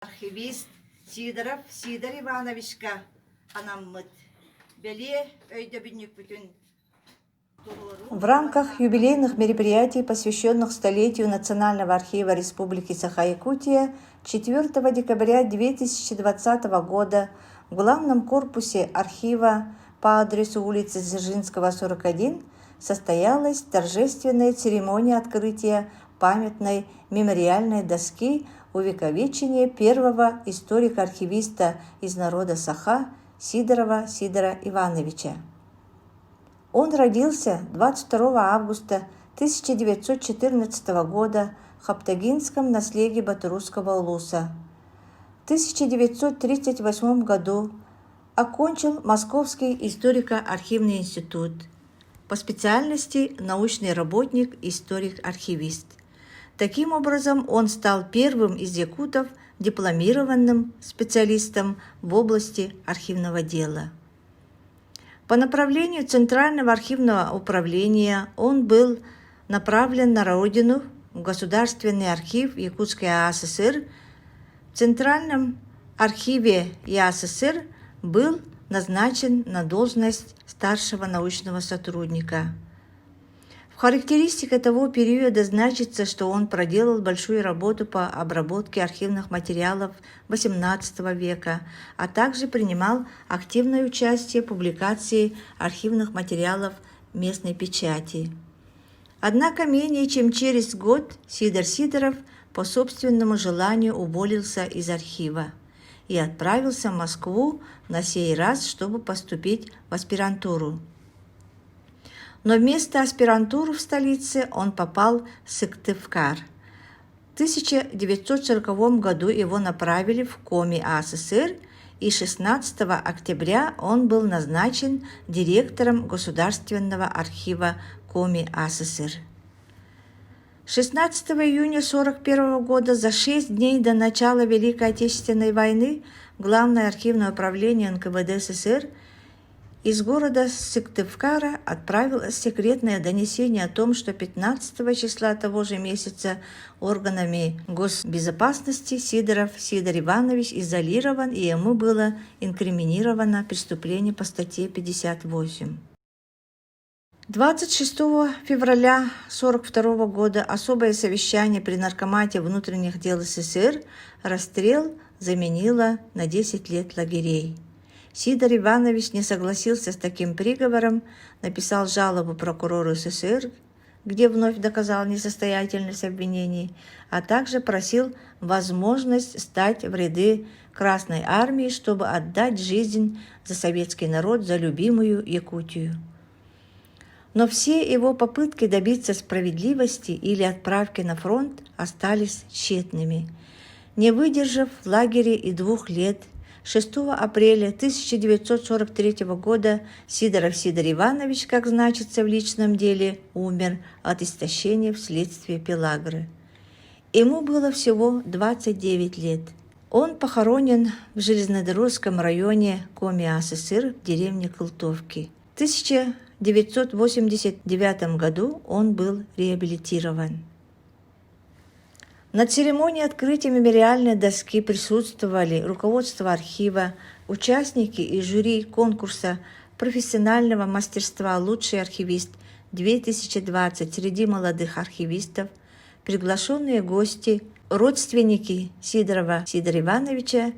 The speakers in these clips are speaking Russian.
Архивист Сидоров Сидор Ивановичка анаммыт. Беле өйдө бүннүк бүтүн. В рамках юбилейных мероприятий, посвященных столетию Национального архива Республики Саха-Якутия, 4 декабря 2020 года в главном корпусе архива по адресу улицы Дзержинского, 41 состоялась торжественная церемония открытия памятной мемориальной доски увековечения первого историка-архивиста из народа Саха Сидорова Сидора Ивановича. Он родился 22 августа 1914 года в Хаптагинском наследии Батурусского улуса. В 1938 году окончил Московский историко-архивный институт. По специальности научный работник, историк-архивист. Таким образом, он стал первым из якутов дипломированным специалистом в области архивного дела. По направлению Центрального архивного управления он был направлен на родину в Государственный архив Якутской АССР. В Центральном архиве ЯССР был назначен на должность старшего научного сотрудника. В характеристике того периода значится, что он проделал большую работу по обработке архивных материалов XVIII века, а также принимал активное участие в публикации архивных материалов местной печати. Однако менее чем через год Сидор Сидоров по собственному желанию уволился из архива и отправился в Москву на сей раз, чтобы поступить в аспирантуру. Но вместо аспирантуры в столице он попал в Сыктывкар. В 1940 году его направили в Коми АССР, и 16 октября он был назначен директором Государственного архива Коми АССР. 16 июня 1941 года, за 6 дней до начала Великой Отечественной войны, Главное архивное управление НКВД СССР из города Сыктывкара отправилось секретное донесение о том, что 15 числа того же месяца органами госбезопасности Сидоров Сидор Иванович изолирован, и ему было инкриминировано преступление по статье 58. 26 февраля 1942 года особое совещание при Наркомате внутренних дел СССР расстрел заменило на 10 лет лагерей. Сидор Иванович не согласился с таким приговором, написал жалобу прокурору СССР, где вновь доказал несостоятельность обвинений, а также просил возможность стать в ряды Красной Армии, чтобы отдать жизнь за советский народ, за любимую Якутию. Но все его попытки добиться справедливости или отправки на фронт остались тщетными. Не выдержав в лагере и 2 лет, 6 апреля 1943 года Сидоров Сидор Иванович, как значится в личном деле, умер от истощения вследствие пелагры. Ему было всего 29 лет. Он похоронен в Железнодорожском районе Коми АССР в деревне Кылтовки. В 1989 году он был реабилитирован. На церемонии открытия мемориальной доски присутствовали руководство архива, участники и жюри конкурса профессионального мастерства «Лучший архивист 2020» среди молодых архивистов, приглашенные гости, родственники Сидорова Сидора Ивановича,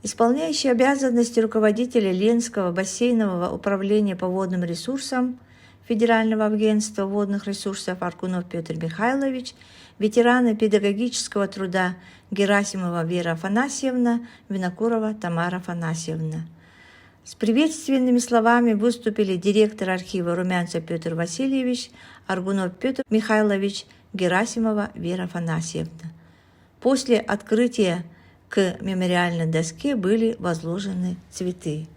исполняющий обязанности руководителя Ленского бассейнового управления по водным ресурсам Федерального агентства водных ресурсов Аркунов Петр Михайлович, ветераны педагогического труда Герасимова Вера Афанасьевна, Винокурова Тамара Афанасьевна. С приветственными словами выступили директор архива Румянцев Петр Васильевич, Аргунов Петр Михайлович, Герасимова Вера Афанасьевна. После открытия к мемориальной доске были возложены цветы.